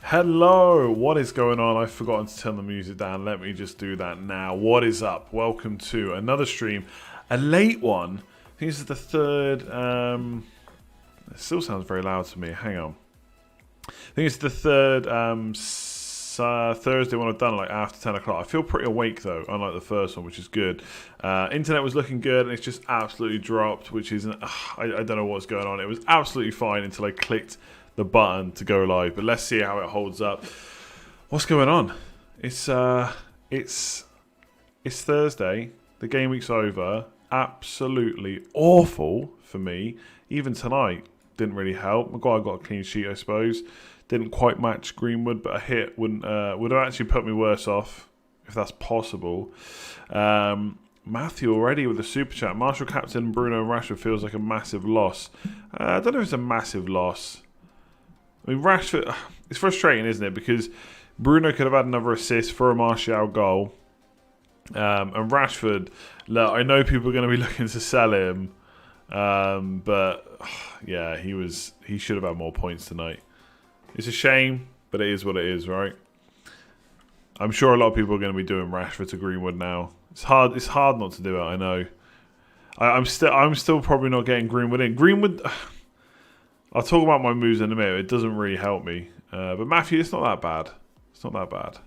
Hello, what is going on? I've forgotten to turn the music down. Let me just do that now. What is up? Welcome to another stream. A late one. I think this is the third. It still sounds very loud to me. Hang on. I think it's the third Thursday one I've done like after 10 o'clock. I feel pretty awake though, unlike the first one, which is good. Internet was looking good and it's just absolutely dropped, which is, I don't know what's going on. It was absolutely fine until I clicked the button to go live, but let's see how it holds up. What's going on? It's Thursday. The game week's over. Absolutely awful for me. Even tonight didn't really help. Maguire got a clean sheet, I suppose. Didn't quite match Greenwood, but a hit would have actually put me worse off if that's possible. Matthew already with the super chat. Martial captain Bruno Rashford feels like a massive loss. I don't know if it's a massive loss. I mean, Rashford, it's frustrating, isn't it? Because Bruno could have had another assist for a Martial goal. And Rashford, look, I know people are going to be looking to sell him. But, yeah, he should have had more points tonight. It's a shame, but it is what it is, right? I'm sure a lot of people are going to be doing Rashford to Greenwood now. It's hard not to do it, I know. I'm still probably not getting Greenwood in. Greenwood... I'll talk about my moves in a minute. It doesn't really help me. But Matthew, it's not that bad. It's not that bad.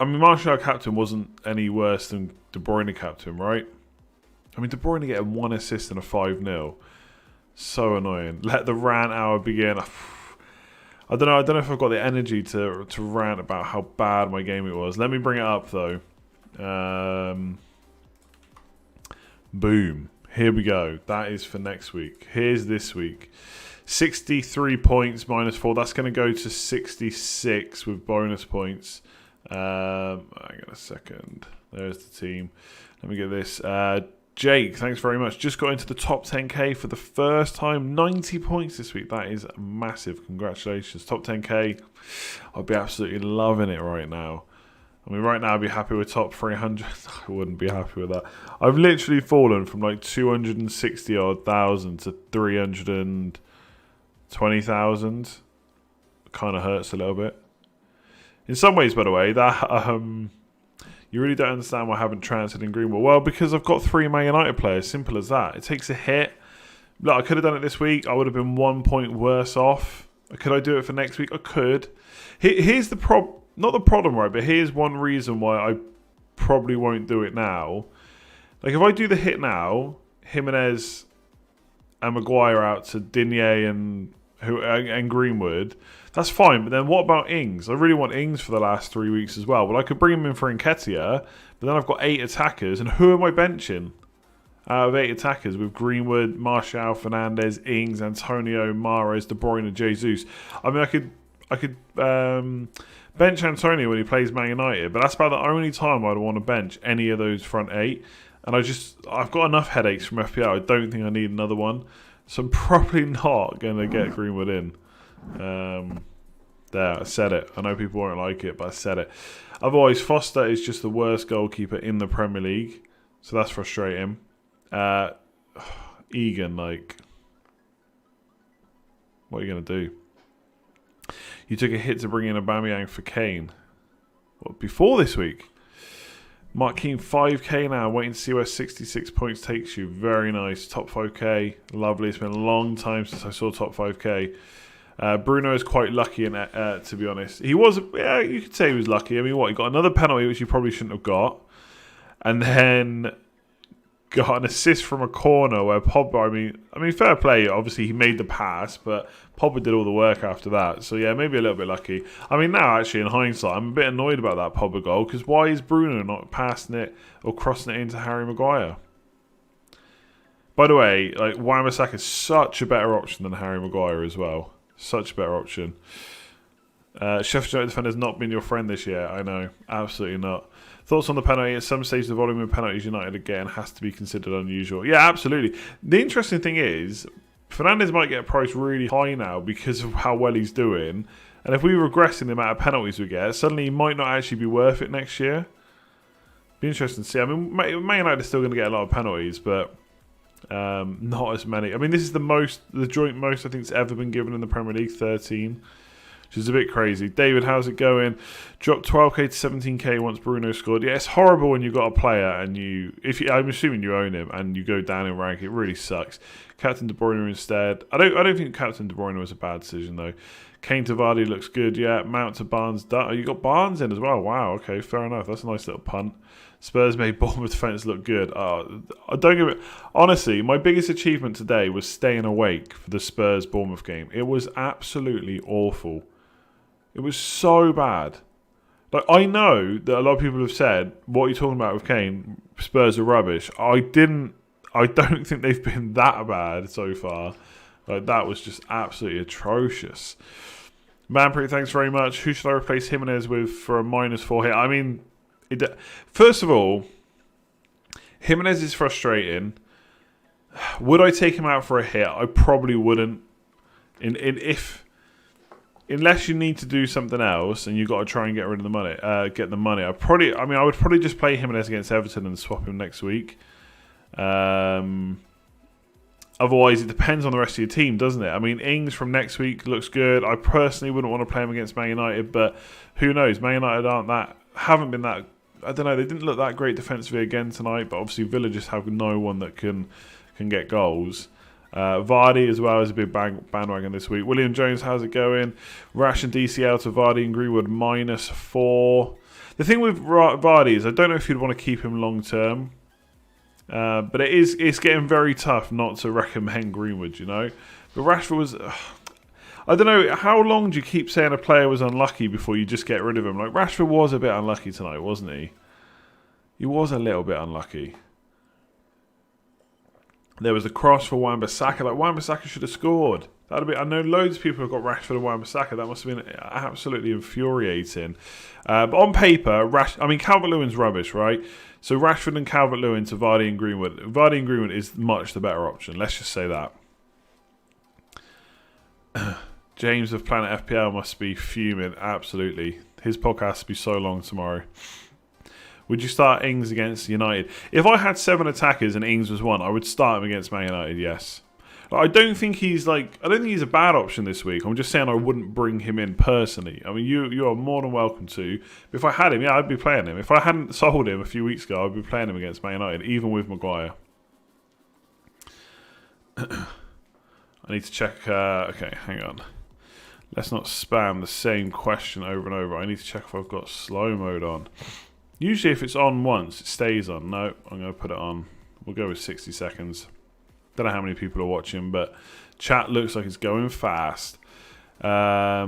I mean, Martial captain wasn't any worse than De Bruyne captain, right? I mean, De Bruyne getting one assist and a 5-0. So annoying. Let the rant hour begin. I don't know if I've got the energy to rant about how bad my game it was. Let me bring it up, though. Boom. Here we go. That is for next week. Here's this week. 63 points minus 4. That's going to go to 66 with bonus points. Hang on a second. There's the team. Let me get this. Jake, thanks very much. Just got into the top 10k for the first time. 90 points this week. That is massive. Congratulations. Top 10k. I'll be absolutely loving it right now. I mean, right now I'd be happy with top 300. I wouldn't be happy with that. I've literally fallen from like 260 odd thousand to 320,000. Kind of hurts a little bit. In some ways, by the way, that you really don't understand why I haven't transferred in Greenwood. Well, because I've got 3 Man United players. Simple as that. It takes a hit. Look, I could have done it this week. I would have been 1 point worse off. Could I do it for next week? I could. Here's the problem. Not the problem, right? But here's one reason why I probably won't do it now. Like, if I do the hit now, Jimenez and Maguire out to Digne and Greenwood, that's fine. But then what about Ings? I really want Ings for the last 3 weeks as well. Well, I could bring him in for Nketiah, but then I've got 8 attackers. And who am I benching out of 8 attackers with Greenwood, Martial, Fernandes, Ings, Antonio, Mahrez, De Bruyne, and Jesus? I mean, I could bench Antonio when he plays Man United, but that's about the only time I'd want to bench any of those front 8. And I've got enough headaches from FPL. I don't think I need another one. So I'm probably not going to get Greenwood in. There, I said it. I know people won't like it, but I said it. Otherwise, Foster is just the worst goalkeeper in the Premier League. So that's frustrating. Egan, like, what are you going to do? You took a hit to bring in Aubameyang for Kane. What, before this week? Mark Keane, 5k now. Waiting to see where 66 points takes you. Very nice. Top 5k. Lovely. It's been a long time since I saw top 5k. Bruno is quite lucky, to be honest. He was, yeah, you could say he was lucky. I mean, what? He got another penalty, which he probably shouldn't have got. And then got an assist from a corner where Pogba, I mean, fair play. Obviously, he made the pass, but Pogba did all the work after that. So, yeah, maybe a little bit lucky. I mean, now, actually, in hindsight, I'm a bit annoyed about that Pogba goal, because why is Bruno not passing it or crossing it into Harry Maguire? By the way, like, Wan-Bissaka is such a better option than Harry Maguire as well. Such a better option. Sheffield United defender's not been your friend this year. I know. Absolutely not. Thoughts on the penalty? At some stage, the volume of penalties United again has to be considered unusual. Yeah, absolutely. The interesting thing is, Fernandes might get priced really high now because of how well he's doing. And if we regress in the amount of penalties we get, suddenly he might not actually be worth it next year. Be interesting to see. I mean, Man United is still going to get a lot of penalties, but not as many. I mean, this is the joint most I think it's ever been given in the Premier League, 13. which is a bit crazy. David, how's it going? Dropped 12k to 17k once Bruno scored. Yeah, it's horrible when you've got a player and I'm assuming you own him and you go down in rank. It really sucks. Captain De Bruyne instead. I don't think Captain De Bruyne was a bad decision though. Kane to Vardy looks good. Yeah, Mount to Barnes. Oh, you got Barnes in as well. Wow. Okay, fair enough. That's a nice little punt. Spurs made Bournemouth defence look good. Don't give it. Honestly, my biggest achievement today was staying awake for the Spurs Bournemouth game. It was absolutely awful. It was so bad. Like, I know that a lot of people have said, "What are you talking about with Kane? Spurs are rubbish." I don't think they've been that bad so far. Like, that was just absolutely atrocious. Manpreet, thanks very much. Who should I replace Jimenez with for a -4 hit? I mean, first of all, Jimenez is frustrating. Would I take him out for a hit? I probably wouldn't. Unless you need to do something else and you've got to try and get rid of the money, I would probably just play Jimenez against Everton and swap him next week. Otherwise, it depends on the rest of your team, doesn't it? I mean, Ings from next week looks good. I personally wouldn't want to play him against Man United, but who knows? Man United haven't been that. I don't know. They didn't look that great defensively again tonight, but obviously Villa just have no one that can get goals. Vardy as well is a big bandwagon this week. William Jones, how's it going? Rash and DCL to Vardy and Greenwood -4. The thing with Vardy is I don't know if you'd want to keep him long term. But it's getting very tough not to recommend Greenwood, you know. But Rashford was... I don't know, how long do you keep saying a player was unlucky before you just get rid of him? Like, Rashford was a bit unlucky tonight, wasn't he? He was a little bit unlucky. There was the cross for Wan-Bissaka. Like, Wan-Bissaka should have scored. I know loads of people have got Rashford and Wan-Bissaka. That must have been absolutely infuriating. But on paper, Calvert-Lewin's rubbish, right? So Rashford and Calvert-Lewin to Vardy and Greenwood. Vardy and Greenwood is much the better option. Let's just say that. James of Planet FPL must be fuming. Absolutely. His podcast must be so long tomorrow. Would you start Ings against United? If I had 7 attackers and Ings was one, I would start him against Man United, yes. I don't think he's a bad option this week. I'm just saying I wouldn't bring him in personally. I mean, you are more than welcome to. But if I had him, yeah, I'd be playing him. If I hadn't sold him a few weeks ago, I'd be playing him against Man United, even with Maguire. I need to check. Okay, hang on. Let's not spam the same question over and over. I need to check if I've got slow mode on. Usually if it's on once, it stays on. No, I'm going to put it on. We'll go with 60 seconds. Don't know how many people are watching, but chat looks like it's going fast. Yeah,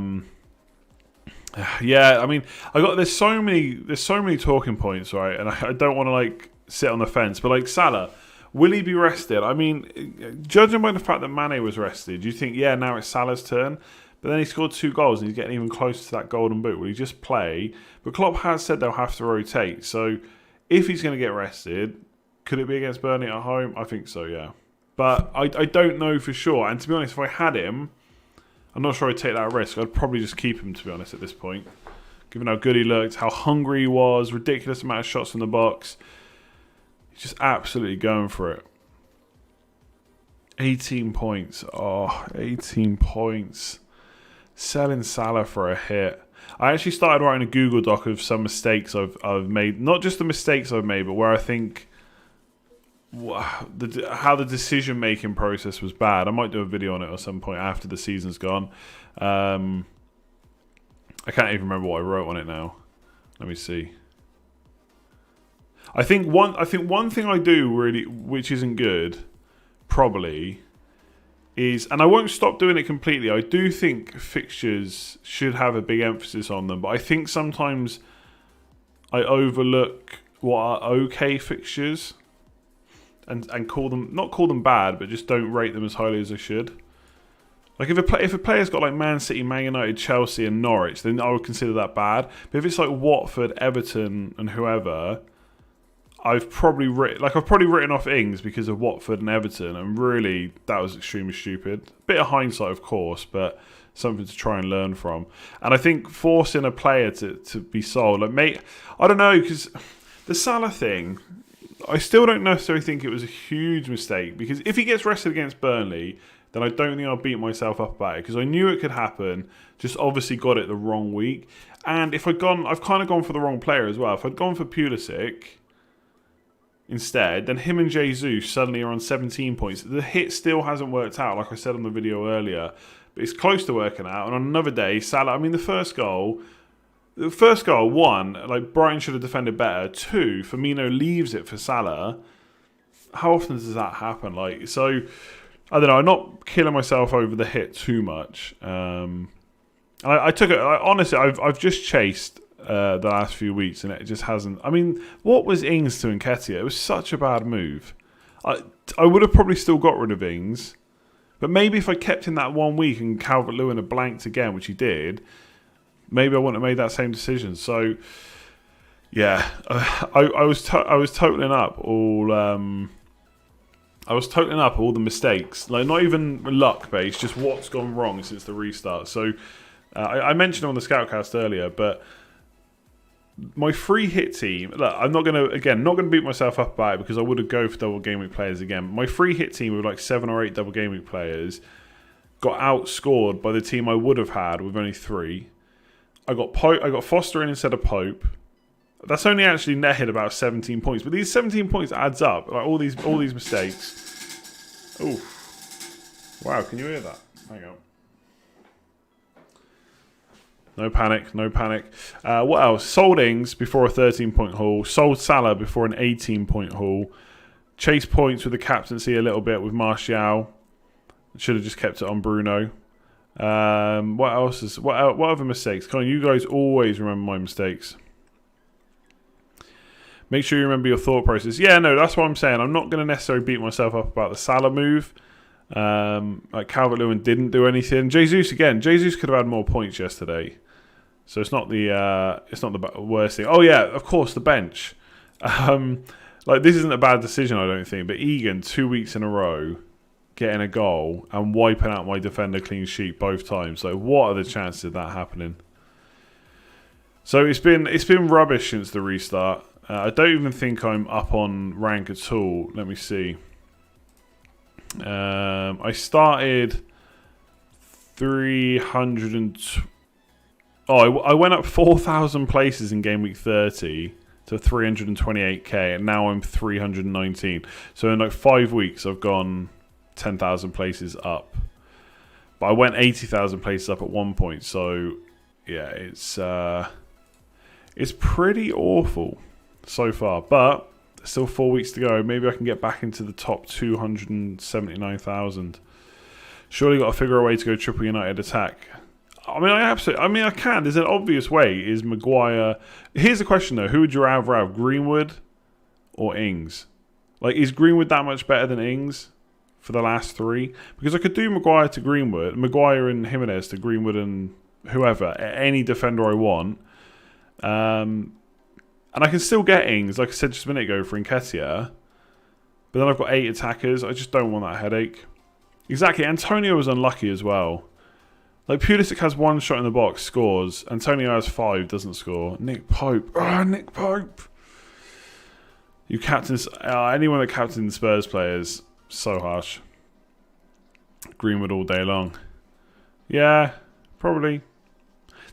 I mean, there's so many talking points, right? And I don't want to sit on the fence, but Salah, will he be rested? I mean, judging by the fact that Mane was rested, do you think, yeah, now it's Salah's turn? But then he scored 2 goals and he's getting even closer to that golden boot. Will he just play? But Klopp has said they'll have to rotate. So if he's going to get rested, could it be against Burnley at home? I think so, yeah. But I don't know for sure. And to be honest, if I had him, I'm not sure I'd take that risk. I'd probably just keep him, to be honest, at this point. Given how good he looked, how hungry he was, ridiculous amount of shots from the box. He's just absolutely going for it. 18 points. Oh, 18 points. Selling Salah for a hit. I actually started writing a Google Doc of some mistakes I've made. Not just the mistakes I've made, but where I think how the decision-making process was bad. I might do a video on it at some point after the season's gone. I can't even remember what I wrote on it now. Let me see. I think one thing I do really, which isn't good, probably, is, and I won't stop doing it completely, I do think fixtures should have a big emphasis on them, but I think sometimes I overlook what are okay fixtures and not call them bad, but just don't rate them as highly as I should. Like if a player's got Man City, Man United, Chelsea and Norwich, then I would consider that bad. But if it's Watford, Everton and whoever, I've probably written off Ings because of Watford and Everton, and really that was extremely stupid. Bit of hindsight, of course, but something to try and learn from. And I think forcing a player to be sold, I don't know, because the Salah thing, I still don't necessarily think it was a huge mistake, because if he gets rested against Burnley, then I don't think I'll beat myself up about it because I knew it could happen. Just obviously got it the wrong week. And if I've kind of gone for the wrong player as well. If I'd gone for Pulisic instead, then him and Jesus suddenly are on 17 points. The hit still hasn't worked out, like I said on the video earlier. But it's close to working out. And on another day, Salah, I mean, the first goal, one, like Brighton should have defended better. Two, Firmino leaves it for Salah. How often does that happen? Like, so, I don't know. I'm not killing myself over the hit too much. I took it. Honestly, I've just chased the last few weeks, and it just hasn't. I mean, what was Ings to Nketiah? It was such a bad move. I would have probably still got rid of Ings, but maybe if I kept in that 1 week and Calvert-Lewin had blanked again, which he did, maybe I wouldn't have made that same decision. So, yeah, I was totaling up all. I was totaling up all the mistakes, like not even luck based, just what's gone wrong since the restart. So I mentioned on the Scoutcast earlier, but my free hit team. Look, I'm not gonna beat myself up about it because I would have go for double game week players again. My free hit team with like 7 or 8 double game week players got outscored by the team I would have had with only 3. I got Foster in instead of Pope. That's only actually netted about 17 points, but these 17 points adds up. Like all these mistakes. Oh, wow! Can you hear that? Hang on. No panic. What else? Sold Ings before a 13-point haul. Sold Salah before an 18-point haul. Chased points with the captaincy a little bit with Martial. Should have just kept it on Bruno. What else what other mistakes? Come on, you guys always remember my mistakes. Make sure you remember your thought process. Yeah, no, that's what I'm saying. I'm not going to necessarily beat myself up about the Salah move. Like Calvert-Lewin didn't do anything. Jesus could have had more points yesterday, so it's not the worst thing. Oh yeah, of course the bench. Like this isn't a bad decision, I don't think. But Egan 2 weeks in a row getting a goal and wiping out my defender clean sheet both times. So what are the chances of that happening? So it's been rubbish since the restart. I don't even think I'm up on rank at all. Let me see. I started 300 I went up 4,000 places in game week 30 to 328k, and now I'm 319. So in like 5 weeks, I've gone 10,000 places up. But I went 80,000 places up at one point. So yeah, it's pretty awful so far, but there's still 4 weeks to go. Maybe I can get back into the top 279,000. Surely got to figure a way to go triple United attack. I can. There's an obvious way. Is Maguire? Here's the question though: who would you rather have, Greenwood or Ings? Like, is Greenwood that much better than Ings for the last 3? Because I could do Maguire to Greenwood, Maguire and Jimenez to Greenwood and whoever, any defender I want. And I can still get Ings, like I said just a minute ago, for Nketiah. But then I've got 8 attackers. I just don't want that headache. Exactly. Antonio was unlucky as well. Like, Pulisic has 1 shot in the box, scores. Antonio has 5, doesn't score. Nick Pope. Nick Pope. You captains... anyone that captains Spurs players, so harsh. Greenwood all day long. Yeah, probably.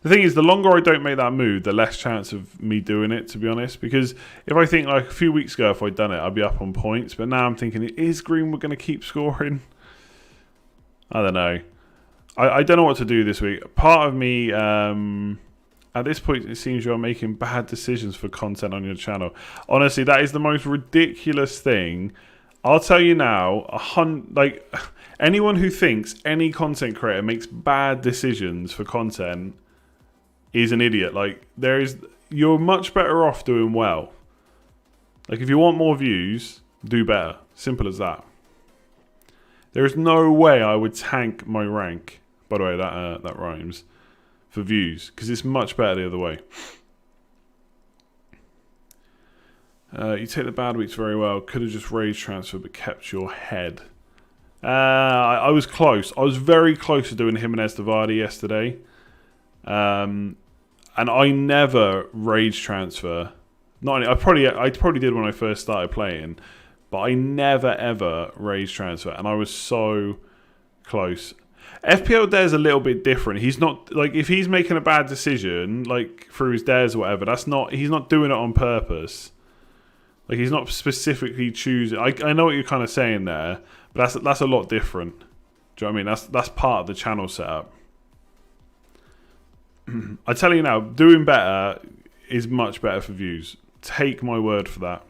The thing is, the longer I don't make that move, the less chance of me doing it, to be honest. Because if I think, like, a few weeks ago, if I'd done it, I'd be up on points. But now I'm thinking, is Greenwood going to keep scoring? I don't know. I don't know what to do this week. Part of me, at this point, it seems you're making bad decisions for content on your channel. Honestly, that is the most ridiculous thing. I'll tell you now, anyone who thinks any content creator makes bad decisions for content is an idiot. Like, you're much better off doing well. Like, if you want more views, do better. Simple as that. There is no way I would tank my rank. By the way, that rhymes. For views, because it's much better the other way. You take the bad weeks very well. Could have just raised transfer, but kept your head. I was close. I was very close to doing Jimenez to Vardy yesterday. And I never rage transfer. I probably did when I first started playing, but I never ever rage transfer, and I was so close. FPL Dare's a little bit different. He's not like if he's making a bad decision, like through his dares or whatever. He's not doing it on purpose. Like he's not specifically choosing. I know what you're kind of saying there, but that's a lot different. Do you know what I mean? That's part of the channel setup. I tell you now, doing better is much better for views. Take my word for that.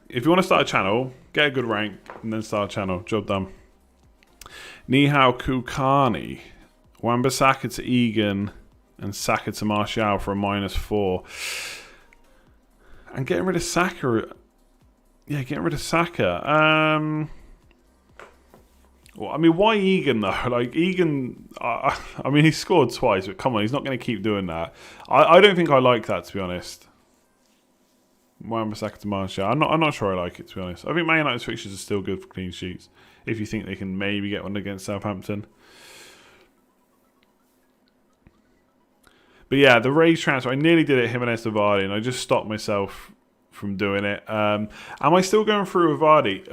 If you want to start a channel, get a good rank and then start a channel. Job done. Nihao Kukani. Wan-Bissaka to Egan and Saka to Martial for a -4. And getting rid of Saka. Yeah, getting rid of Saka. Well, I mean, why Egan though? Like Egan, I mean, he scored twice, but come on, he's not going to keep doing that. I don't think I like that, to be honest. Wan-Bissaka to Martial. I'm not sure I like it, to be honest. I think Man United's fixtures are still good for clean sheets. If you think they can maybe get one against Southampton. But yeah, the Rays transfer, I nearly did it Jimenez to Vardy, and I just stopped myself from doing it. Am I still going through with Vardy?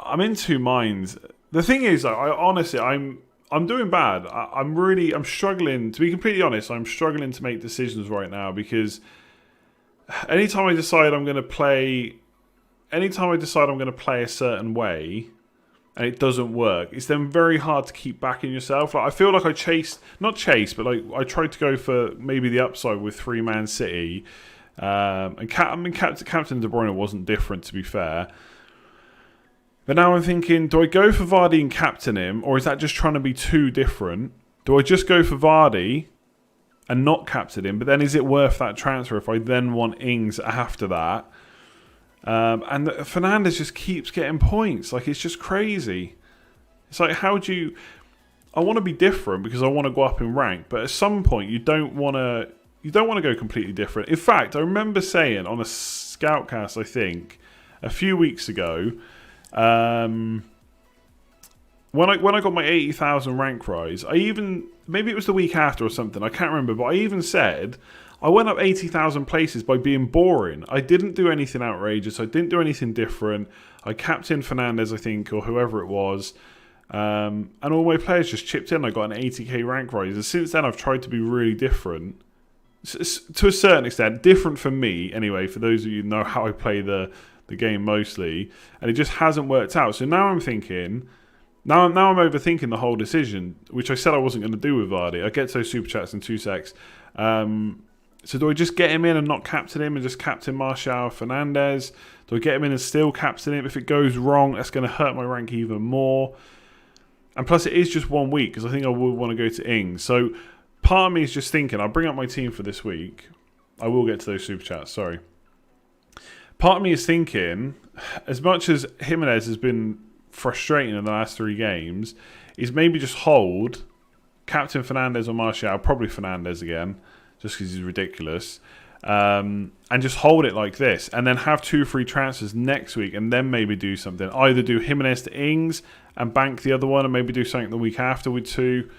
I'm in two minds. The thing is, honestly, I'm doing bad. I'm struggling. To be completely honest, I'm struggling to make decisions right now because anytime I decide I'm going to play a certain way and it doesn't work, it's then very hard to keep backing yourself. Like I feel like I tried to go for maybe the upside with 3-Man City, and Captain De Bruyne wasn't different, to be fair. But now I'm thinking, do I go for Vardy and captain him, or is that just trying to be too different? Do I just go for Vardy and not captain him, but then is it worth that transfer if I then want Ings after that? And Fernandes just keeps getting points. Like, it's just crazy. It's like, how do you... I want to be different because I want to go up in rank, but at some point you don't want to go completely different. In fact, I remember saying on a Scoutcast, I think, a few weeks ago, when I got my 80,000 rank rise, maybe it was the week after or something, I can't remember, but I even said I went up 80,000 places by being boring. I didn't do anything outrageous. I didn't do anything different. I captained Fernandes, I think, or whoever it was. And all my players just chipped in. I got an 80k rank rise. And since then, I've tried to be really different. To a certain extent, different for me, anyway, for those of you who know how I play the game mostly. And it just hasn't worked out. So now I'm thinking... Now I'm overthinking the whole decision, which I said I wasn't going to do with Vardy. I get to those super chats in 2 secs. So do I just get him in and not captain him and just captain Martial Fernandes? Do I get him in and still captain him? If it goes wrong, that's going to hurt my rank even more. And plus, it is just 1 week because I think I would want to go to Ings. So part of me is just thinking, I'll bring up my team for this week. I will get to those super chats, sorry. Part of me is thinking, as much as Jimenez has been frustrating in the last 3 games, is maybe just hold captain Fernandes or Martial, probably Fernandes again, just because he's ridiculous, and just hold it like this, and then have 2 free transfers next week, and then maybe do something. Either do Jimenez to Ings and bank the other one, and maybe do something the week after with 2.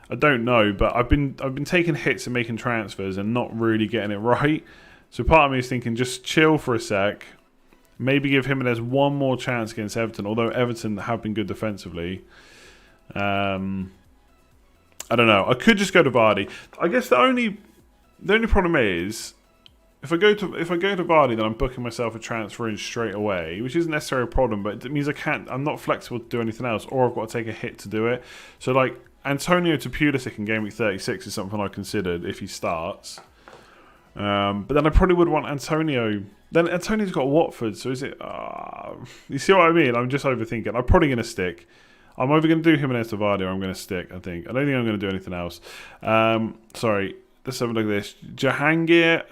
I don't know, but I've been taking hits and making transfers and not really getting it right. So part of me is thinking, just chill for a sec. Maybe give Jimenez one more chance against Everton, although Everton have been good defensively. I don't know. I could just go to Vardy. I guess the only problem is if I go to Vardy, then I'm booking myself a transfer in straight away, which isn't necessarily a problem, but it means I'm not flexible to do anything else, or I've got to take a hit to do it. So like Antonio to Pulisic in Gameweek 36 is something I considered if he starts. But then I probably would want Antonio. Then Antonio's got Watford, so is it... you see what I mean? I'm just overthinking. I'm probably going to stick. I'm either going to do Jimenez to Vardy or I'm going to stick, I think. I don't think I'm going to do anything else. Sorry, let's have a look at this. Jahangir,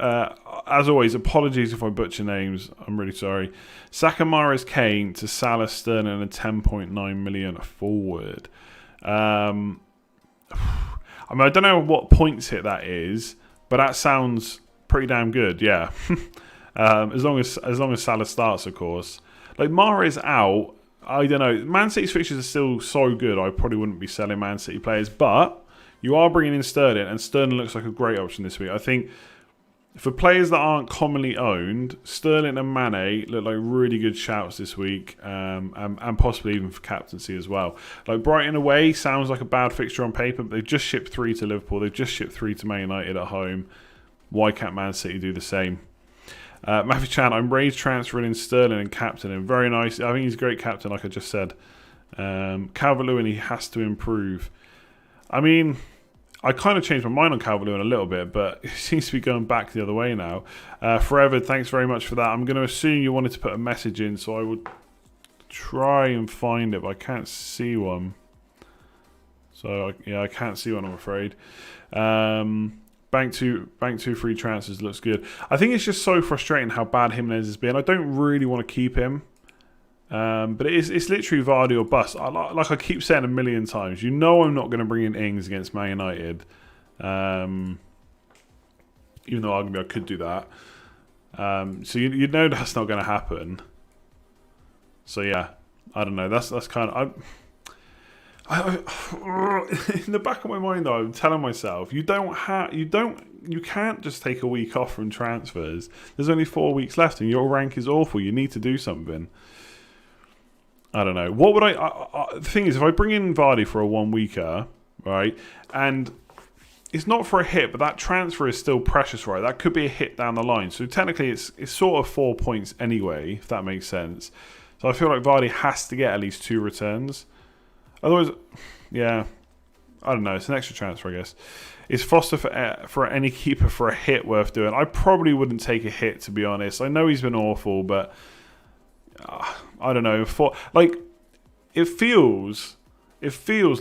as always, apologies if I butcher names. I'm really sorry. Saka, Mahrez, Kane to Salah, Sterling and a 10.9 million forward. I mean, I don't know what points hit that is, but that sounds pretty damn good, yeah. As long as Salah starts, of course. Like Mahrez out, I don't know. Man City's fixtures are still so good. I probably wouldn't be selling Man City players, but you are bringing in Sterling, and Sterling looks like a great option this week. I think For players that aren't commonly owned, Sterling and Mane look like really good shouts this week, and possibly even for captaincy as well. Like Brighton away sounds like a bad fixture on paper, but they've just shipped 3 to Liverpool. They've just shipped 3 to Man United at home. Why can't Man City do the same? Matthew Chan, I'm raised transferring in Sterling and captaining. Very nice. I think he's a great captain, like I just said. Calvert-Lewin, he has to improve. I mean, I kind of changed my mind on Calvert-Lewin a little bit, but it seems to be going back the other way now. Forever, thanks very much for that. I'm going to assume you wanted to put a message in, so I would try and find it, but I can't see one. So, yeah, I can't see one, I'm afraid. Bank two free transfers looks good. I think it's just so frustrating how bad Jimenez has been. I don't really want to keep him. But it's literally Vardy or bust. Like I keep saying a million times, you know I'm not going to bring in Ings against Man United. Even though arguably I could do that. So you know that's not going to happen. So yeah, I don't know. That's kind of... in the back of my mind though, I'm telling myself, you can't just take a week off from transfers. There's only 4 weeks left and your rank is awful. You need to do something. I don't know. What would the thing is, if I bring in Vardy for a 1 weeker, right, and it's not for a hit, but that transfer is still precious, right? That could be a hit down the line. So technically, it's sort of 4 points anyway, if that makes sense. So I feel like Vardy has to get at least 2 returns. Otherwise, yeah, I don't know. It's an extra transfer, I guess. Is Foster for any keeper for a hit worth doing? I probably wouldn't take a hit, to be honest. I know he's been awful, but I don't know. It feels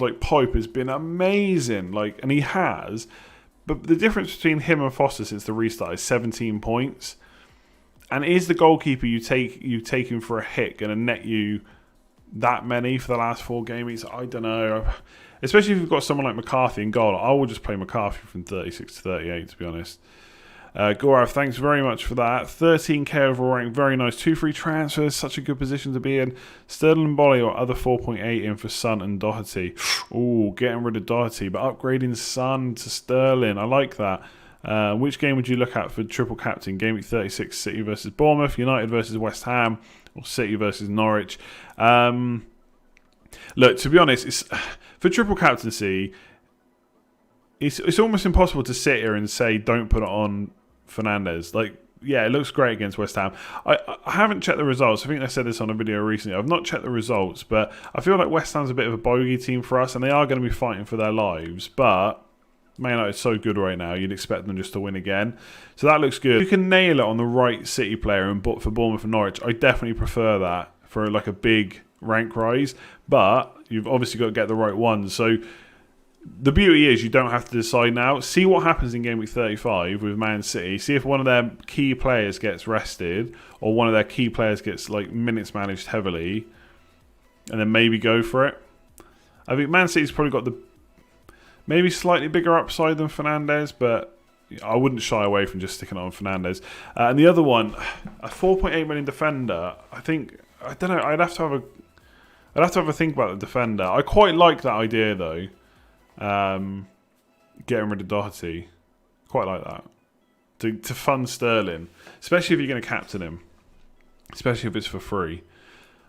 like Pope has been amazing, and he has. But the difference between him and Foster since the restart is 17 points. And is the goalkeeper you take him for a hit going to net you that many for the last 4 game weeks? I don't know. Especially if you've got someone like McCarthy in goal. I will just play McCarthy from 36 to 38, to be honest. Gorav, thanks very much for that. 13k overall rank, very nice. 2 free transfers, such a good position to be in. Sterling and Bolly or other 4.8 in for Son and Doherty. Ooh, getting rid of Doherty, but upgrading Son to Sterling. I like that. Which game would you look at for triple captain? Game week 36, City versus Bournemouth, United versus West Ham, or City versus Norwich? Look, to be honest, for triple captaincy, it's almost impossible to sit here and say don't put it on Fernandes. Yeah, it looks great against West Ham. I haven't checked the results. I think I said this on a video recently. I've not checked the results, but I feel like West Ham's a bit of a bogey team for us, and they are going to be fighting for their lives. But Man United is so good right now, you'd expect them just to win again. So that looks good. You can nail it on the right City player and for Bournemouth and Norwich. I definitely prefer that for a big rank rise. But you've obviously got to get the right ones. So the beauty is you don't have to decide now. See what happens in Game Week 35 with Man City. See if one of their key players gets rested or one of their key players gets minutes managed heavily, and then maybe go for it. I think Man City's probably got the maybe slightly bigger upside than Fernandes, but I wouldn't shy away from just sticking it on Fernandes. And the other one, a 4.8 million defender. I don't know. I'd have to have a think about the defender. I quite like that idea though. Getting rid of Doherty, quite like that. To fund Sterling, especially if you're going to captain him, especially if it's for free.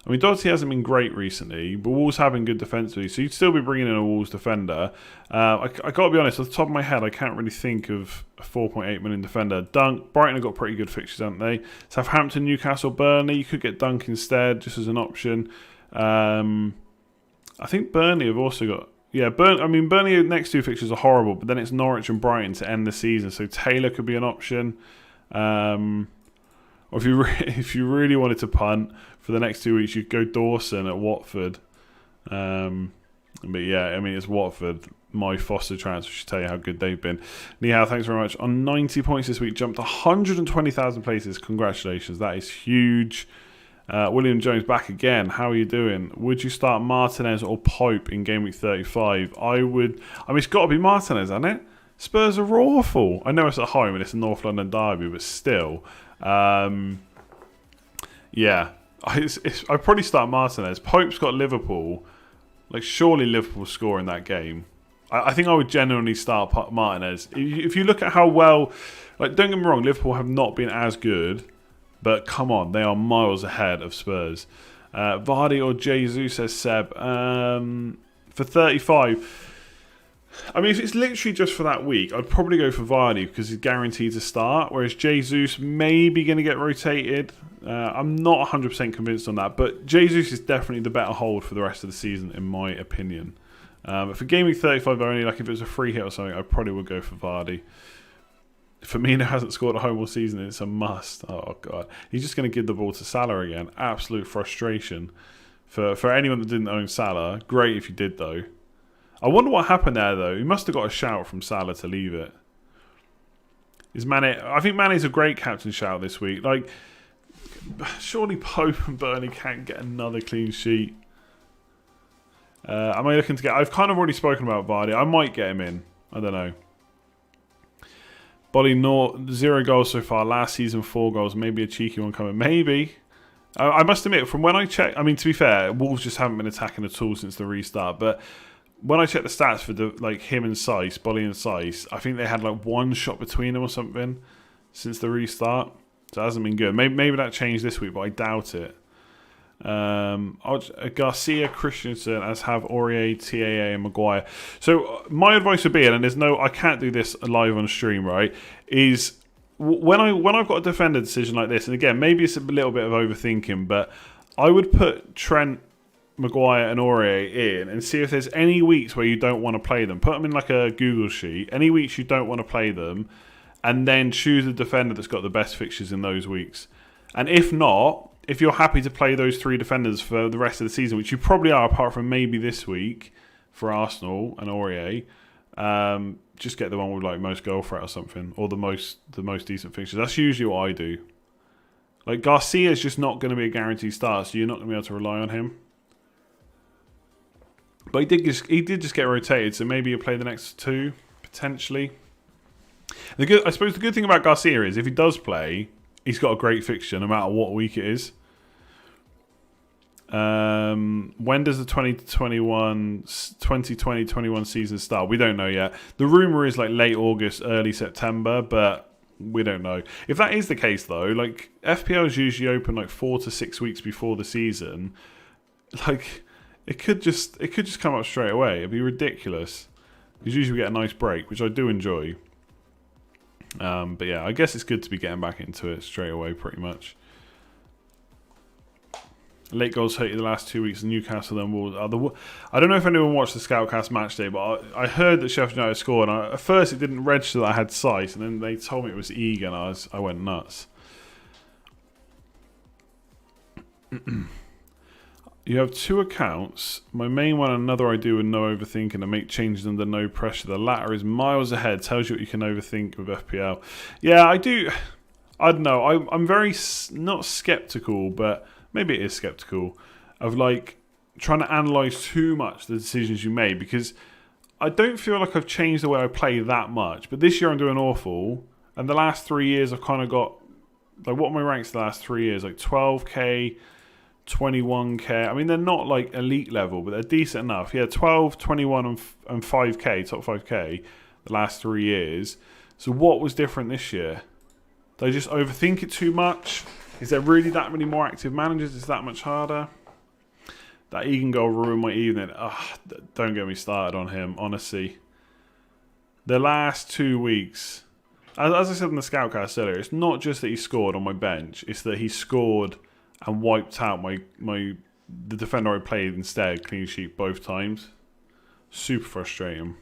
I mean, Doherty hasn't been great recently, but Wolves have been good defensively, so you'd still be bringing in a Wolves defender. I got to be honest, off the top of my head, I can't really think of a 4.8 million defender. Dunk, Brighton have got pretty good fixtures, haven't they? Southampton, Newcastle, Burnley, you could get Dunk instead, just as an option. I think Burnley have also got... Yeah, Burnley next 2 fixtures are horrible, but then it's Norwich and Brighton to end the season, so Taylor could be an option. Or if you really wanted to punt for the next 2 weeks, you'd go Dawson at Watford. But yeah, I mean, it's Watford. My Foster transfer should tell you how good they've been. Nihao, thanks very much. On 90 points this week, jumped 120,000 places. Congratulations, that is huge. William Jones back again. How are you doing? Would you start Martinez or Pope in Game Week 35? It's got to be Martinez, hasn't it? Spurs are awful. I know it's at home and it's a North London derby, but still. Yeah. I'd probably start Martinez. Pope's got Liverpool. Surely Liverpool score in that game. I think I would genuinely start Martinez. If you look at how well, like, don't get me wrong, Liverpool have not been as good, but come on, they are miles ahead of Spurs. Vardy or Jesus, says Seb. For 35, I mean, if it's literally just for that week, I'd probably go for Vardy because he's guaranteed to start, whereas Jesus may be going to get rotated. I'm not 100% convinced on that, but Jesus is definitely the better hold for the rest of the season, in my opinion. But for Gameweek 35 only, like if it was a free hit or something, I probably would go for Vardy. Firmino hasn't scored a home all season, it's a must. Oh, God. He's just going to give the ball to Salah again. Absolute frustration. For anyone that didn't own Salah, great if you did, though. I wonder what happened there, though. He must have got a shout from Salah to leave it. Is Mane? I think Mane's a great captain shout this week. Like, surely Pope and Burnley can't get another clean sheet. Am I looking to get... I've kind of already spoken about Vardy. I might get him in. I don't know. Bolly, 0 goals so far. Last season, 4 goals. Maybe a cheeky one coming. Maybe. I must admit, from when I checked... I mean, to be fair, Wolves just haven't been attacking at all since the restart. But when I checked the stats for him and Saiss, Bolly and Saiss, I think they had like 1 shot between them or something since the restart. So it hasn't been good. Maybe that changed this week, but I doubt it. Garcia, Christensen, as have Aurier, TAA, and Maguire. So my advice would be, and there's no, I can't do this live on stream, right? Is when I've got a defender decision like this, and again, maybe it's a little bit of overthinking, but I would put Trent, Maguire, and Aurier in and see if there's any weeks where you don't want to play them. Put them in like a Google sheet. Any weeks you don't want to play them, and then choose a defender that's got the best fixtures in those weeks. And if not, if you're happy to play those 3 defenders for the rest of the season, which you probably are, apart from maybe this week for Arsenal and Aurier, just get the one with like most goal threat or something, or the most decent fixtures. That's usually what I do. Like Garcia's just not going to be a guaranteed start, so you're not going to be able to rely on him. But he did just get rotated, so maybe you'll play the next 2 potentially. I suppose the good thing about Garcia is if he does play, he's got a great fixture no matter what week it is. When does the 2020-21 season start? We don't know yet. The rumour is like late August, early September, but we don't know. If that is the case though, like FPL is usually open like 4 to 6 weeks before the season. Like it could just come up straight away. It'd be ridiculous. Because usually we get a nice break, which I do enjoy. But yeah, I guess it's good to be getting back into it straight away, pretty much. Late goals hurt you the last 2 weeks in Newcastle, then Wolves. I don't know if anyone watched the Scoutcast match day, but I heard that Sheffield United scored. And at first, it didn't register that I had Saiss, and then they told me it was Egan, and I went nuts. You have 2 accounts. My main one, another I do with no overthinking and make changes under no pressure. The latter is miles ahead. Tells you what you can overthink with FPL. Yeah, I do. I don't know. I'm very not skeptical, but maybe it is skeptical of like trying to analyse too much the decisions you made, because I don't feel like I've changed the way I play that much. But this year I'm doing awful, and the last 3 years I've kind of got like, what are my ranks the last 3 years? Like 12k. 21k. I mean, they're not like elite level, but they're decent enough. Yeah, 12, 21 and 5k, top 5k the last 3 years. So what was different this year? Did I just overthink it too much? Is there really that many more active managers? Is that much harder? That Egan goal ruined my evening. Don't get me started on him, honestly. The last 2 weeks, as I said in the Scoutcast earlier, it's not just that he scored on my bench, it's that he scored and wiped out the defender I played instead, clean sheet both times. Super frustrating.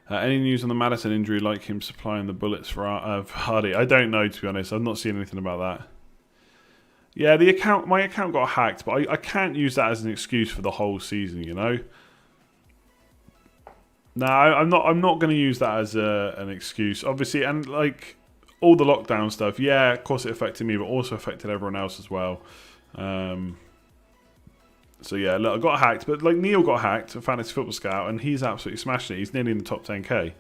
Any news on the Maddison injury, like him supplying the bullets for Hardy? I don't know, to be honest. I've not seen anything about that. Yeah, my account got hacked, but I can't use that as an excuse for the whole season, you know? No, I'm not going to use that as an excuse, obviously, and like all the lockdown stuff, yeah, of course it affected me, but also affected everyone else as well. So yeah, look, I got hacked, but like Neil got hacked, a Fantasy Football Scout, and he's absolutely smashing it. He's nearly in the top 10k.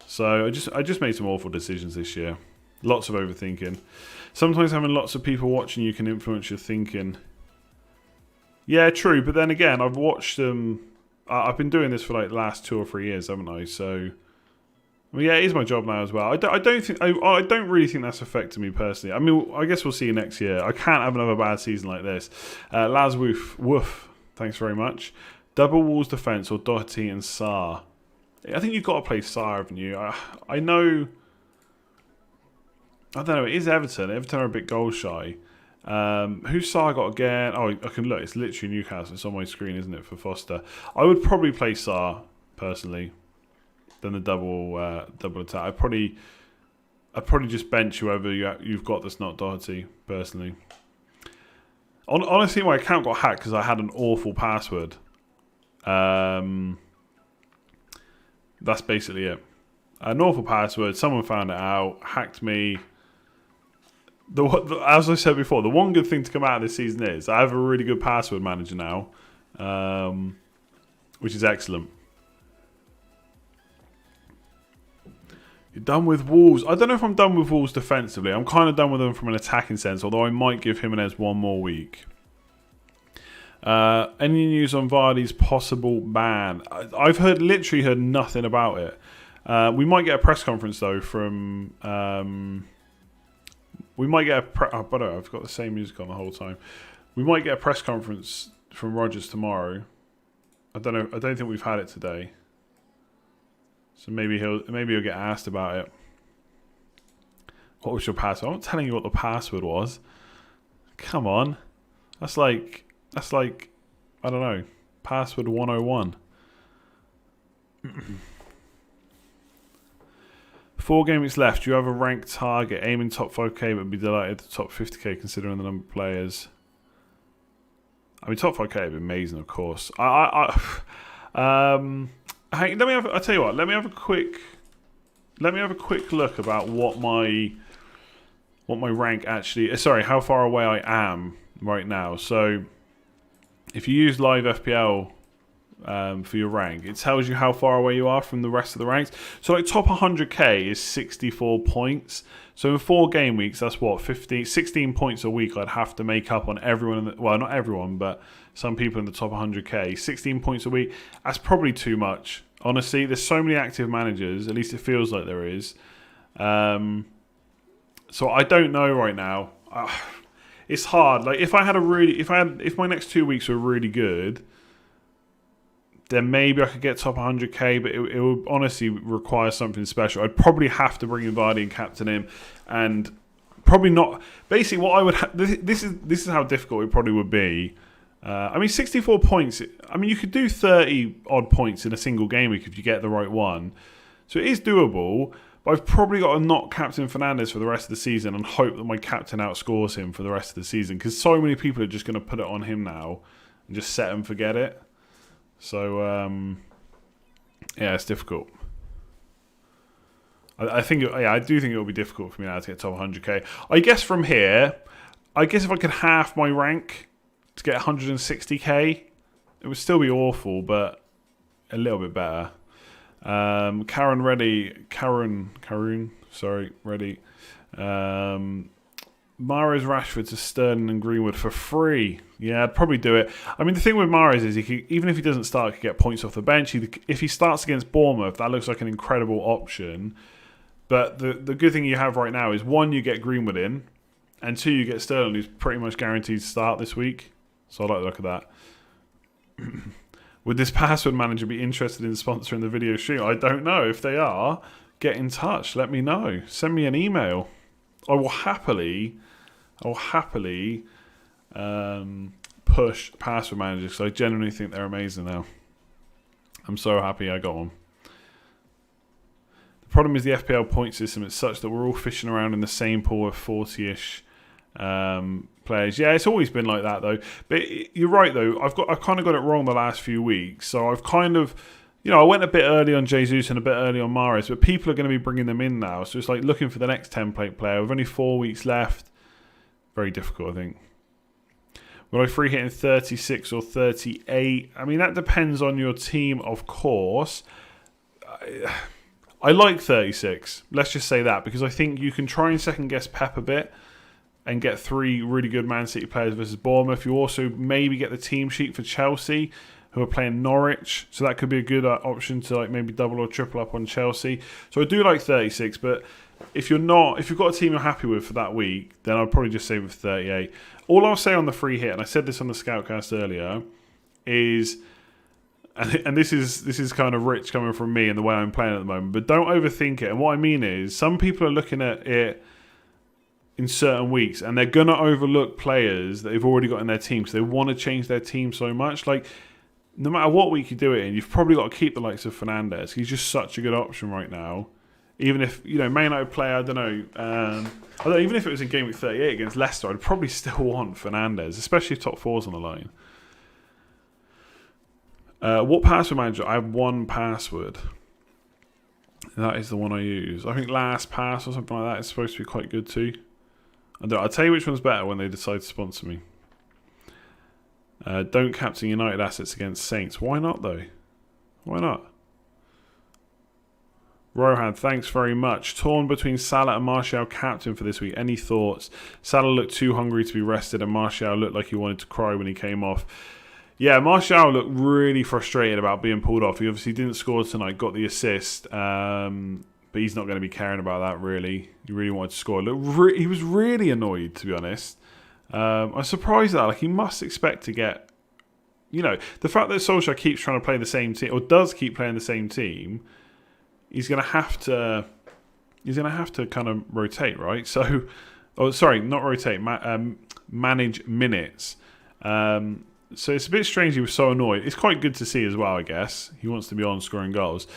So I just made some awful decisions this year. Lots of overthinking. Sometimes having lots of people watching you can influence your thinking. Yeah, true, but then again, I've watched them. I've been doing this for like the last 2 or 3 years, haven't I? So, well, yeah, it is my job now as well. I don't really think that's affected me personally. I mean, I guess we'll see you next year. I can't have another bad season like this. Laz Woof, thanks very much. Double Walls defense or Doherty and Sarr. I think you've got to play Sarr, haven't you? I know. I don't know. It is Everton. Everton are a bit goal shy. Who's Sarr got again? Oh, I can look. It's literally Newcastle. It's on my screen, isn't it, for Foster? I would probably play Sarr personally. Than the double attack. I'd probably just bench whoever you've got that's not Doherty, personally. Honestly, my account got hacked because I had an awful password. That's basically it. An awful password. Someone found it out, hacked me. As I said before, the one good thing to come out of this season is I have a really good password manager now, which is excellent. You're done with Wolves. I don't know if I'm done with Wolves defensively. I'm kind of done with them from an attacking sense, although I might give Jimenez one more week. Any news on Vardy's possible ban? I've literally heard nothing about it. We might get a press conference though from. We might get I've got the same music on the whole time. We might get a press conference from Rodgers tomorrow. I don't know. I don't think we've had it today. So maybe he'll get asked about it. What was your password? I'm not telling you what the password was. Come on. That's like I don't know. Password 101. 4 games left. Do you have a ranked target? Aiming top 5k, but be delighted to top 50k considering the number of players. I mean, top 5k would be amazing, of course. Hey, I'll tell you what. Let me have a quick look about what my rank actually. Sorry, how far away I am right now. So, if you use Live FPL for your rank, it tells you how far away you are from the rest of the ranks. So, like top 100k is 64 points. So in 4 game weeks, that's what 16 points a week. I'd have to make up on everyone. Well, not everyone, but some people in the top 100k. 16 points a week. That's probably too much. Honestly, there's so many active managers. At least it feels like there is. So I don't know right now. It's hard. Like if my next 2 weeks were really good, then maybe I could get top 100k, but it would honestly require something special. I'd probably have to bring in Vardy and captain him, and probably not. Basically, what I would this is how difficult it probably would be. I mean, 64 points. I mean, you could do 30 odd points in a single game week if you get the right one. So it is doable. But I've probably got to not captain Fernandes for the rest of the season and hope that my captain outscores him for the rest of the season, because so many people are just going to put it on him now and just set and forget it. So, yeah, it's difficult. I do think it will be difficult for me now to get top 100k. I guess from here, if I could half my rank to get 160k, it would still be awful, but a little bit better. Karen Reddy. Mahrez, Rashford to Sterling and Greenwood for free. Yeah, I'd probably do it. I mean, the thing with Mahrez is even if he doesn't start, he could get points off the bench. If he starts against Bournemouth, that looks like an incredible option. But the good thing you have right now is, 1, you get Greenwood in, and 2, you get Sterling, who's pretty much guaranteed to start this week. So I like the look of that. Would this password manager be interested in sponsoring the video stream? I don't know. If they are, get in touch. Let me know. Send me an email. I will happily push password managers, because I genuinely think they're amazing now. I'm so happy I got one. The problem is the FPL point system is such that we're all fishing around in the same pool of 40-ish players. Yeah, it's always been like that though. But you're right though. I've kind of got it wrong the last few weeks. So I've kind of, I went a bit early on Jesus and a bit early on Mahrez, but people are going to be bringing them in now. So it's like looking for the next template player. With only 4 weeks left, very difficult, I think. Will I free hit in 36 or 38? I mean, that depends on your team, of course. I like 36. Let's just say that, because I think you can try and second guess Pep a bit and get 3 really good Man City players versus Bournemouth. You also maybe get the team sheet for Chelsea. who are playing Norwich. So that could be a good option to like maybe double or triple up on Chelsea. So I do like 36, but if you've got a team you're happy with for that week, then I'd probably just save it for 38. All I'll say on the free hit, and I said this on the Scoutcast earlier, is, and this is kind of rich coming from me and the way I'm playing at the moment, but don't overthink it. And what I mean is, some people are looking at it in certain weeks and they're going to overlook players that they've already got in their team because they want to change their team so much. Like, no matter what week you do it in, you've probably got to keep the likes of Fernandes. He's just such a good option right now. Even if, Man United player, I don't know, even if it was in Gameweek 38 against Leicester, I'd probably still want Fernandes, especially if top four's on the line. What password manager? I have one password. That is the one I use. I think Last Pass or something like that is supposed to be quite good too. I'll tell you which one's better when they decide to sponsor me. Don't captain United assets against Saints. Why not though? Why not? Rohan, thanks very much. Torn between Salah and Martial captain for this week. Any thoughts? Salah looked too hungry to be rested and Martial looked like he wanted to cry when he came off. Yeah, Martial looked really frustrated about being pulled off. He obviously didn't score tonight, got the assist, but he's not going to be caring about that really. He really wanted to score. He was really annoyed, to be honest. I'm surprised that he must expect to get, the fact that Solskjaer keeps trying to play the same team, or does keep playing the same team, he's going to have to kind of rotate, right? So, not rotate, manage minutes. So it's a bit strange he was so annoyed. It's quite good to see as well, I guess. He wants to be on scoring goals.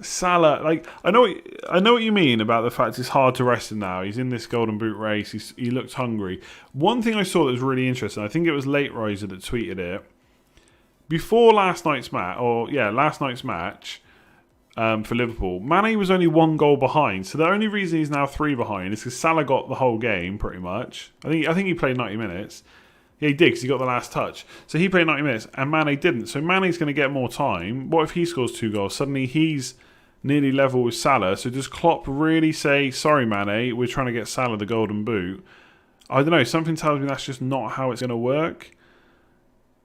Salah, I know what you mean about the fact it's hard to rest him now. He's in this Golden Boot race. He looks hungry. One thing I saw that was really interesting, I think it was Late Riser that tweeted it. Before last night's match, for Liverpool, Mane was only 1 goal behind. So the only reason he's now 3 behind is because Salah got the whole game, pretty much. I think he played 90 minutes. Yeah, he did because he got the last touch. So he played 90 minutes and Mane didn't. So Mane's going to get more time. What if he scores 2 goals? Suddenly he's nearly level with Salah. So does Klopp really say, sorry Mane, we're trying to get Salah the Golden Boot? I don't know. Something tells me that's just not how it's going to work.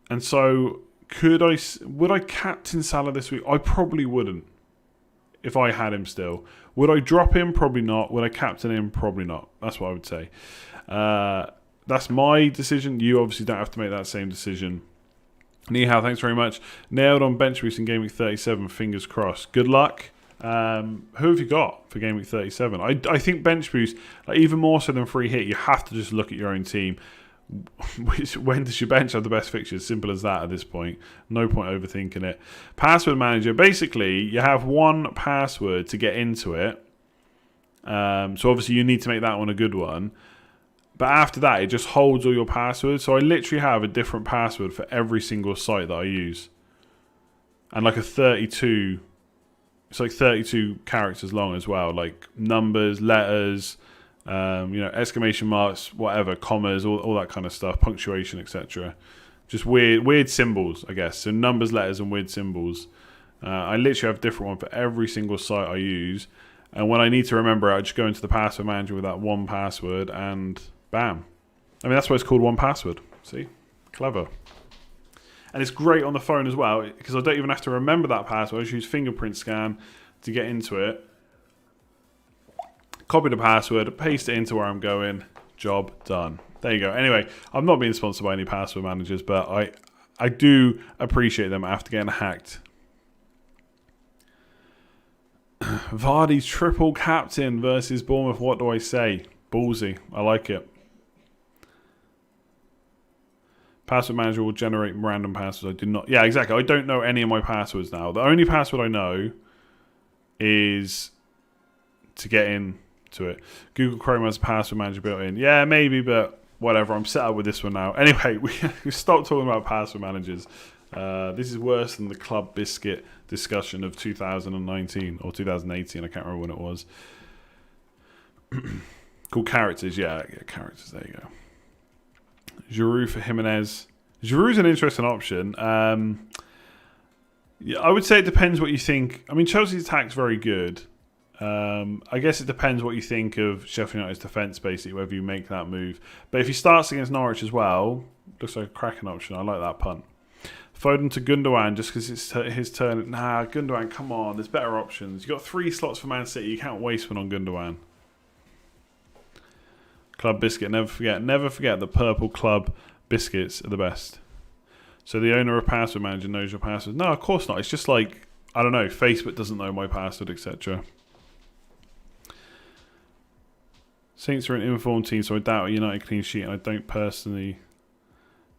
And so would I captain Salah this week? I probably wouldn't. If I had him still. Would I drop him? Probably not. Would I captain him? Probably not. That's what I would say. That's my decision. You obviously don't have to make that same decision. Nihao, thanks very much. Nailed on bench boost in Game Week 37. Fingers crossed. Good luck. Who have you got for Game Week 37? I think bench boost, even more so than free hit, you have to just look at your own team. When does your bench have the best fixtures? Simple as that at this point. No point overthinking it. Password manager. Basically, you have one password to get into it. So obviously you need to make that one a good one. But after that, it just holds all your passwords. So I literally have a different password for every single site that I use. And like a 32... It's like 32 characters long as well. Like numbers, letters... exclamation marks, whatever, commas, all that kind of stuff, punctuation, etc. Just weird symbols, I guess. So numbers, letters, and weird symbols. I literally have a different one for every single site I use. And when I need to remember it, I just go into the password manager with that one password and bam. I mean, that's why it's called one password. See? Clever. And it's great on the phone as well because I don't even have to remember that password. I just use fingerprint scan to get into it. Copy the password, paste it into where I'm going, job done. There you go. Anyway, I'm not being sponsored by any password managers, but I do appreciate them after getting hacked. Vardy's triple captain versus Bournemouth. What do I say? Ballsy. I like it. Password manager will generate random passwords. I do not. Yeah, exactly. I don't know any of my passwords now. The only password I know is to get in to it. Google Chrome has a password manager built in. Yeah, maybe, but whatever. I'm set up with this one now. Anyway, we stopped talking about password managers. This is worse than the Club Biscuit discussion of 2019 or 2018. I can't remember when it was. Called characters. Yeah, characters. There you go. Giroud for Jimenez. Giroud's an interesting option. Yeah, I would say it depends what you think. I mean, Chelsea's attack's very good. I guess it depends what you think of Sheffield United's defence, basically, whether you make that move. But if he starts against Norwich as well, looks like a cracking option. I like that punt. Foden to Gundogan just because it's his turn. Nah, Gundogan, come on. There's better options. You've got 3 slots for Man City. You can't waste one on Gundogan. Club biscuit. Never forget the purple club biscuits are the best. So the owner of password manager knows your password. No, of course not. It's just like, I don't know, Facebook doesn't know my password, etc. Saints are an informed team, so I doubt a United clean sheet, and I don't personally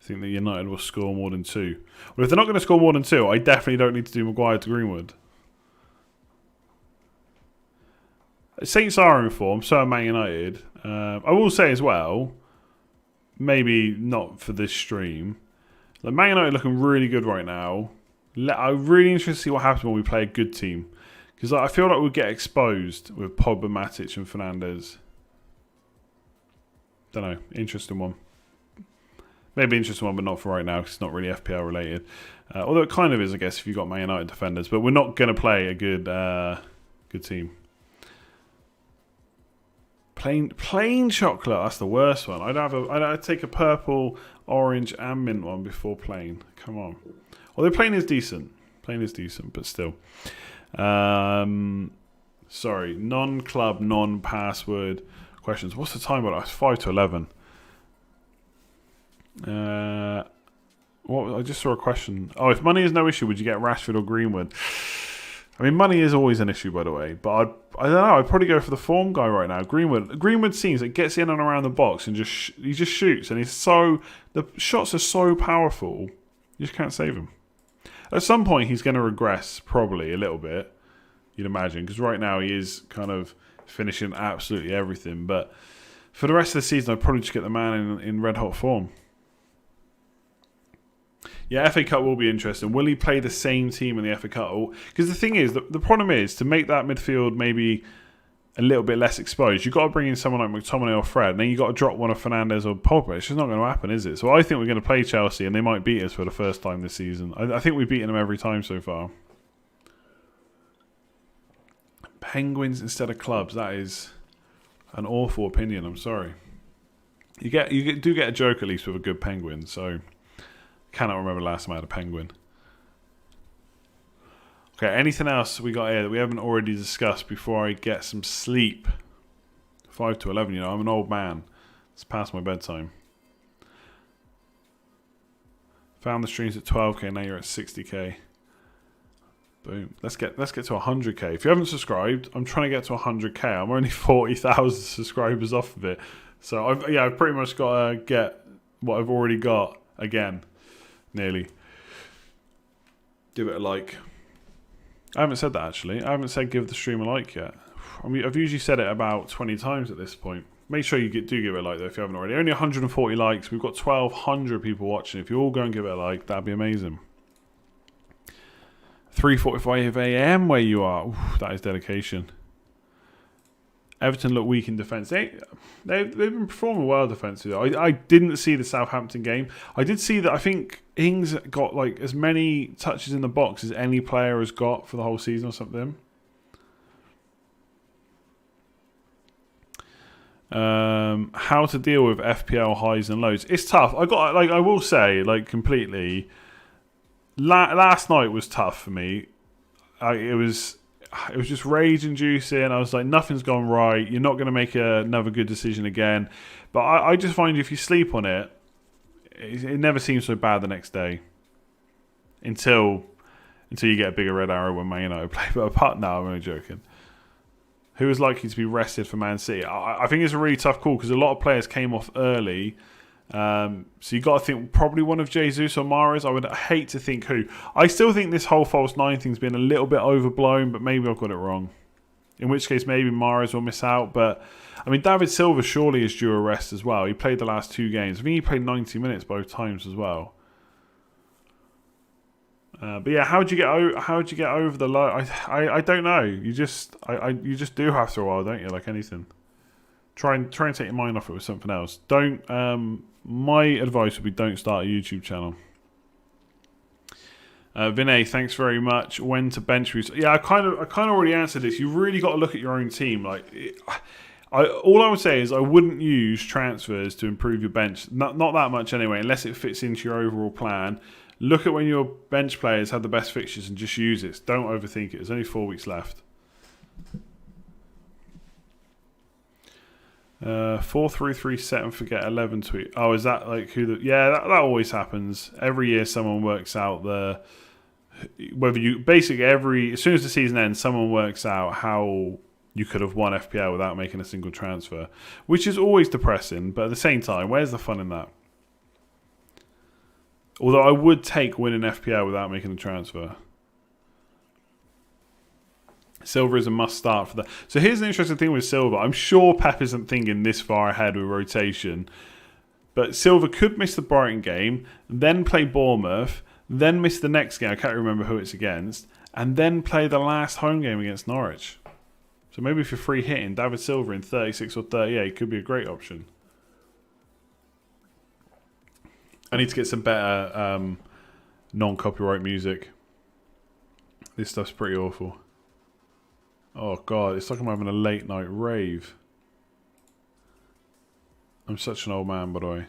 think that United will score more than 2. Well, if they're not going to score more than 2, I definitely don't need to do Maguire to Greenwood. Saints are in form, so are Man United. I will say as well, maybe not for this stream, like Man United looking really good right now. I'm really interested to see what happens when we play a good team. Because I feel like we'll get exposed with Pogba, Matic and Fernandes. Don't know. Interesting one. Maybe interesting one, but not for right now because it's not really FPL related. Although it kind of is, I guess, if you've got Man United defenders. But we're not going to play a good team. Plain chocolate. That's the worst one. I'd take a purple, orange, and mint one before plain. Come on. Although plain is decent. Plain is decent, but still. Sorry. Non-club, non-password questions. What's the time? It's 5 to 11. I just saw a question. Oh, if money is no issue, would you get Rashford or Greenwood? I mean, money is always an issue, by the way. But I don't know. I'd probably go for the form guy right now. Greenwood seems it gets in and around the box and he just shoots, and the shots are so powerful. You just can't save him. At some point, he's going to regress, probably a little bit. You'd imagine, because right now he is kind of finishing absolutely everything. But for the rest of the season, I'd probably just get the man in red hot form. Yeah, FA Cup will be interesting. Will he play the same team in the FA Cup? Because the thing is, the problem is, to make that midfield maybe a little bit less exposed, you've got to bring in someone like McTominay or Fred, and then you've got to drop one of Fernandes or Pogba. It's just not going to happen, is it? So I think we're going to play Chelsea, and they might beat us for the first time this season. I think we've beaten them every time so far. Penguins instead of clubs. That is an awful opinion. I'm sorry. You do get a joke at least with a good penguin, so... Cannot remember the last time I had a penguin. Okay, anything else we got here that we haven't already discussed before I get some sleep? 5 to 11, I'm an old man. It's past my bedtime. Found the streams at 12k, now you're at 60k. Boom. Let's get to 100k. If you haven't subscribed, I'm trying to get to 100k. I'm only 40,000 subscribers off of it. So I've pretty much got to get what I've already got again. Nearly. Give it a like. I haven't said that actually. I haven't said give the stream a like yet. I mean, I've usually said it about 20 times at this point. Make sure you do give it a like though if you haven't already. Only 140 likes. We've got 1,200 people watching. If you all go and give it a like, that'd be amazing. 3:45 a.m. where you are. Oof, that is dedication. Everton look weak in defence. They've been performing well defensively. I didn't see the Southampton game. I did see that I think Ings got like as many touches in the box as any player has got for the whole season or something. How to deal with FPL highs and lows? It's tough. I will say completely. Last night was tough for me. It was just rage-inducing. I was like, nothing's gone right. You're not going to make another good decision again. But I just find if you sleep on it, it never seems so bad the next day. Until you get a bigger red arrow when Man United play. But apart, no, I'm only joking. Who is likely to be rested for Man City? I think it's a really tough call because a lot of players came off early. So you got to think probably one of Jesus or Mahrez. I would hate to think who. I still think this whole false 9 thing's been a little bit overblown, but maybe I've got it wrong. In which case maybe Mahrez will miss out. But I mean, David Silva surely is due a rest as well. He played the last 2 games. I think he played 90 minutes both times as well. But yeah, how'd you get over the low? I don't know. You just do after a while, don't you? Like anything. Try and take your mind off it with something else. Don't. My advice would be don't start a YouTube channel. Vinay, thanks very much. When to bench boost? Yeah, I kind of already answered this. You really got to look at your own team. All I would say is I wouldn't use transfers to improve your bench. Not that much anyway, unless it fits into your overall plan. Look at when your bench players have the best fixtures and just use it. Don't overthink it. There's only 4 weeks left. 4-3-3 set and forget 11 tweet. Oh, is that like who the... Yeah, that always happens. Every year someone works out the... Whether you... Basically as soon as the season ends, someone works out how you could have won FPL without making a single transfer. Which is always depressing, but at the same time, where's the fun in that? Although I would take winning FPL without making a transfer. Silver is a must start for that. So here's an interesting thing with Silver. I'm sure Pep isn't thinking this far ahead with rotation. But Silver could miss the Brighton game, then play Bournemouth, then miss the next game. I can't remember who it's against. And then play the last home game against Norwich. So maybe if you're free hitting, David Silver in 36 or 38 could be a great option. I need to get some better non-copyright music. This stuff's pretty awful. Oh God, it's like I'm having a late night rave. I'm such an old man, by the way.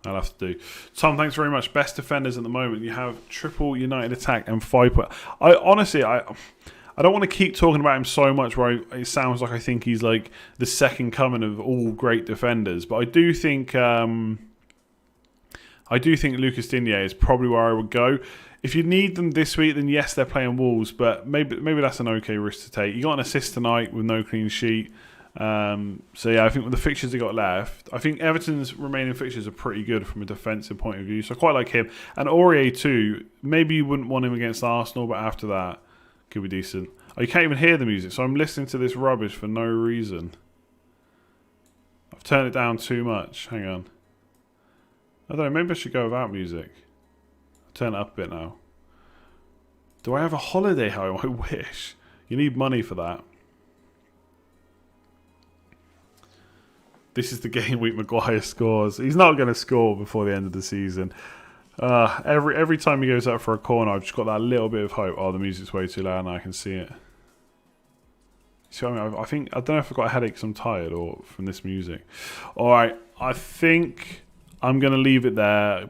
I'll have to do. Tom, thanks very much. Best defenders at the moment. You have triple United attack and 5 point. I honestly, I don't want to keep talking about him so much where it sounds like I think he's like the second coming of all great defenders. But I do think Lucas Digne is probably where I would go. If you need them this week, then yes, they're playing Wolves, but maybe that's an okay risk to take. You got an assist tonight with no clean sheet. So yeah, I think with the fixtures they got left, I think Everton's remaining fixtures are pretty good from a defensive point of view. So I quite like him. And Aurier too. Maybe you wouldn't want him against Arsenal, but after that, could be decent. Oh, you can't even hear the music, so I'm listening to this rubbish for no reason. I've turned it down too much. Hang on. I don't know, maybe I should go without music. I'll turn it up a bit now. Do I have a holiday home? I wish. You need money for that. This is the game week Maguire scores. He's not going to score before the end of the season. Every time he goes up for a corner, I've just got that little bit of hope. Oh, the music's way too loud and I can see it. See what I mean? I don't know if I've got a headache because I'm tired or from this music. All right, I think I'm going to leave it there,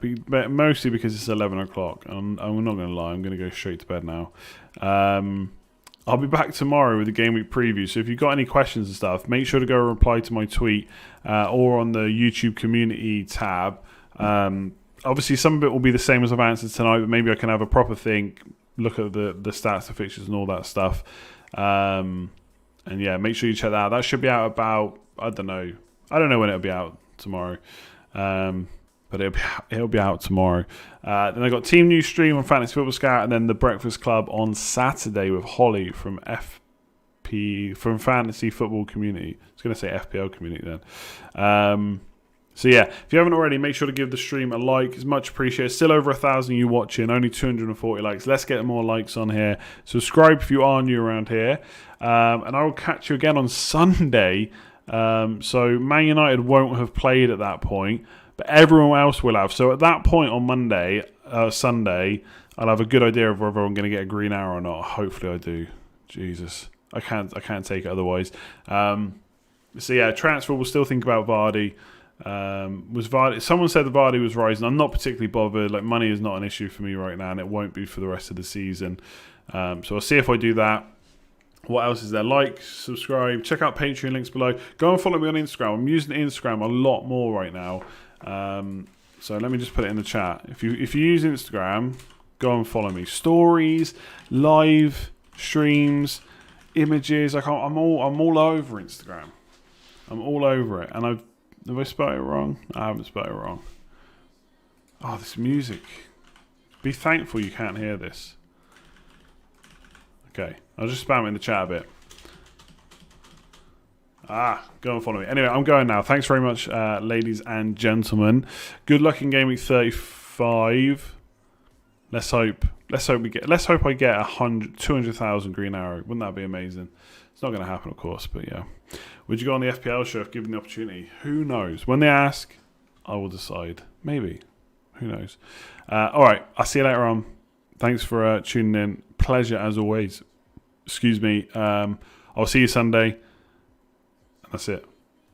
mostly because it's 11 o'clock. I'm not going to lie, I'm going to go straight to bed now. I'll be back tomorrow with the game week preview. So if you've got any questions and stuff, make sure to go reply to my tweet or on the YouTube community tab. Obviously, some of it will be the same as I've answered tonight, but maybe I can have a proper think, look at the stats, the fixtures, and all that stuff. And yeah, make sure you check that out. That should be out about, I don't know when it'll be out tomorrow. But it'll be out tomorrow. Then I got Team News Stream on Fantasy Football Scout, and then the Breakfast Club on Saturday with Holly from Fantasy Football Community. I was going to say FPL Community then. So yeah, if you haven't already, make sure to give the stream a like. It's much appreciated. Still over 1,000 you watching, only 240 likes. Let's get more likes on here. Subscribe if you are new around here. And I will catch you again on Sunday. So Man United won't have played at that point, but everyone else will have. So at that point on Sunday, I'll have a good idea of whether I'm going to get a green arrow or not. Hopefully I do. Jesus, I can't take it otherwise. So yeah, transfer. We'll still think about Vardy. Was Vardy? Someone said the Vardy was rising. I'm not particularly bothered. Like, money is not an issue for me right now, and it won't be for the rest of the season. So I'll see if I do that. What else is there? Like, subscribe, check out Patreon, links below. Go and follow me on Instagram. I'm using Instagram a lot more right now. So let me just put it in the chat. If you use Instagram, go and follow me. Stories, live streams, images. I'm all over Instagram. I'm all over it. And have I spelled it wrong? I haven't spelled it wrong. Oh, this music. Be thankful you can't hear this. Okay, I'll just spam it in the chat a bit. Go and follow me. Anyway, I'm going now. Thanks very much, ladies and gentlemen. Good luck in Game Week 35. Let's hope I get 200,000 green arrow. Wouldn't that be amazing? It's not going to happen, of course, but yeah. Would you go on the FPL show if given the opportunity? Who knows? When they ask, I will decide. Maybe. Who knows? All right. I'll see you later on. Thanks for tuning in. Pleasure as always. Excuse me. I'll see you Sunday. That's it.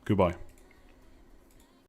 Goodbye.